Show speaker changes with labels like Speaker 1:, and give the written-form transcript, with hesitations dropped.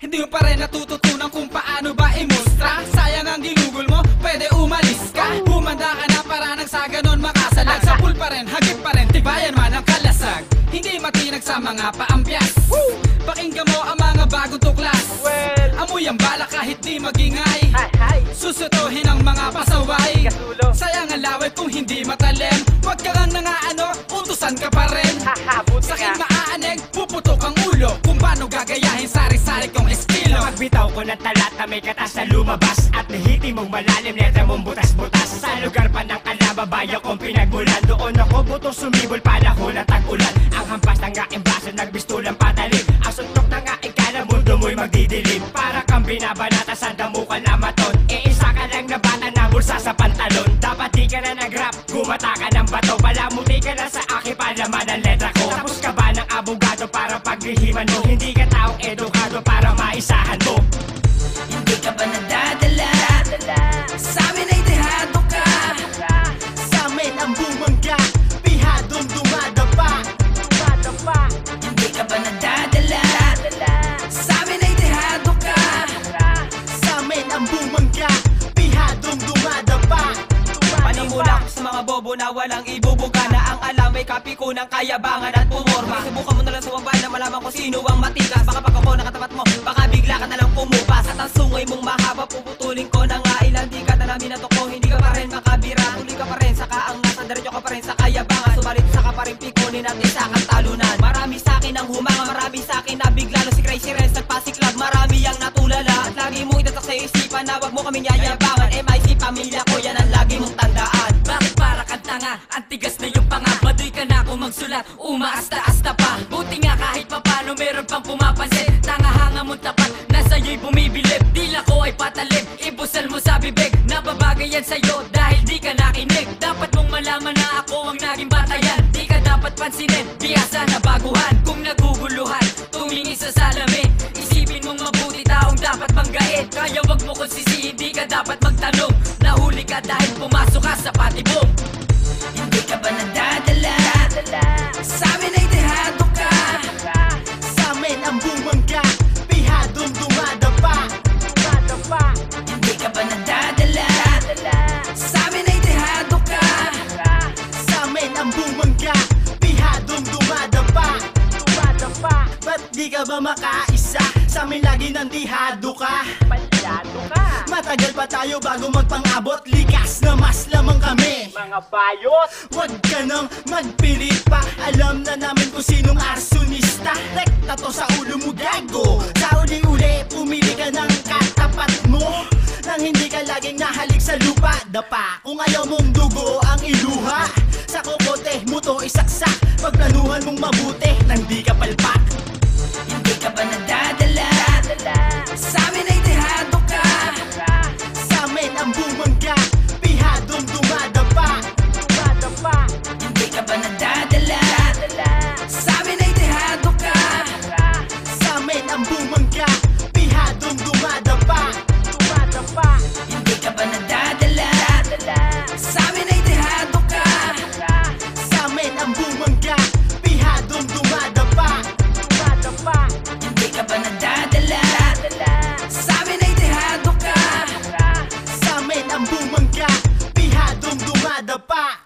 Speaker 1: Hindi mo pa rin natututunan kung paano ba imustra. Sayang ang ginugol mo, pwede umalis ka. Humanda ka na para nang sa ganon makasalag. Sa pool pa rin, hagip pa rin, tibayan man ang kalasag. Hindi matinag sa mga paambyas. Pakinggan mo ang mga bagong tuklas. Amoy ang bala kahit di magingay. Susutuhin ang mga pasaway. Sayang ang laway kung hindi matalim. Huwag ka lang nangaano, utusan ka pa rin. Sakit maaanig, puputok ang ulo. Kung paano gagayahin sari-sari kong estilo.
Speaker 2: Magbitaw ko ng talata, may katas na lumabas. At nahiti mong malalim, letra mong butas-butas. Sa lugar pa ng kalababayan kong pinagmulan. Doon ako buto sumibol, panahon at tag-ulan. Ang hampas ng aking baso, nagbistulang patalim. Ang suntok ng aking kala, mundo mo'y magdidilim. Para kang binabanata sa damukan na maton. Isa ka lang na bata na bulsa sa pantalon. Dapat di ka na nag-rap, gumata ka ng bato. Palamuti ka na sa aking palaman ng letra ko. Tapos ka ba ng abogado para paglihiman mo? Hindi ka taong edukado para maisahan mo.
Speaker 1: Hindi ka ba nadadala? Sa amin ay dehado ka.
Speaker 3: Sa amin ang bumangga, pihadong dumadapa.
Speaker 1: Hindi ka ba nadadala? Sa amin ay dehado ka.
Speaker 3: Sa amin ang bumangga, pihadong dumadapa.
Speaker 1: Panimula ko sa mga bobo na walang ibubuga. Na ang alam ay kapi ko ng kayabangan at pumorma. Subukan mo na lang sumabay na malaman kung sino ang matigas. Baka pag ako nakatapat mo, baka bigla ka na lang pumupas. At ang sungay mong mahaba, puputulin ko na nga ilan. Di ka na namin natuko, hindi ka pa rin makabira. Tuloy ka pa rin, saka ang nasa diretso ka pa rin sa kayabangan. Subalit saka pa rin pikunin natin sa katalunan. Marami sa akin ang humanga, marami sa akin na bigla. Si Crazy Renz nagpasiklab, marami ang natulala. At lagi mong itatak sa isipan na wag mo kaming yayabangan. MIC pamilya ko, yan ang lagi mong tandaan. Bakit para kang tanga? Ang tigas na yung panga. Baduy ka na kung magsulat, umaasta-asta pa. Buti nga kahit papano meron pang pumapansin. Tanga-hanga mong tapat, nasa iyo'y bumibilib. Dila ko ay patalim, ibusal mo sa bibig. Nababagay yan sa'yo dahil di ka nakinig. Dapat mong malaman na ako ang naging batayan. Di ka dapat pansinin, biyasa na baguhan. Kung naguguluhan, tumingin sa salamin. Isipin mong mabuti, taong dapat banggain. Kaya wag mo kung sisihin, di ka dapat magtanong. Nahuli ka dahil pumasok ka sa patibong. Hindi ka ba nadadala? Sa amin ay dehado ka.
Speaker 3: Sa amin ang bumangga, pihadong dumadapa.
Speaker 1: Hindi ka ba nadadala? Sa amin ay dehado ka.
Speaker 3: Sa amin ang bumangga, pihadong dumadapa. Ba't di ka ba makaisa? Sa amin lagi nandihado ka. Matagal pa tayo bago magpang-abot. Likas na mas lamang kami.
Speaker 2: Mga bayot!
Speaker 3: Huwag ka nang magpilit pa. Alam na namin kung sinong arsonista. Rekta to sa ulo mo, gago. Sa uli-uli, pumili ka ng katapat mo. Nang hindi ka laging nahalik sa lupa. Dapa, kung ayaw mong dugo ang iluha. Sa kokote mo to isaksak. Pagplanuhan mong mabuti, nang di ka palpak.
Speaker 1: Hindi ka ba nadadala? Sa amin ay dehado ka.
Speaker 3: Sa amin ang bumangga, pihadong dumadapa.
Speaker 1: Hindi ka ba nadadala? Sa amin ay dehado ka.
Speaker 3: Sa amin ang bumangga, pihadong dumadapa.
Speaker 1: Hindi ka ba nadadala? Sa amin ay dehado ka.
Speaker 3: Sa amin ang bumangga, pihadong dumadapa.
Speaker 1: Hindi ka ba nadadala? Sa amin ay dehado ka.
Speaker 3: Sa amin ang bumangga, pihadong dumadapa.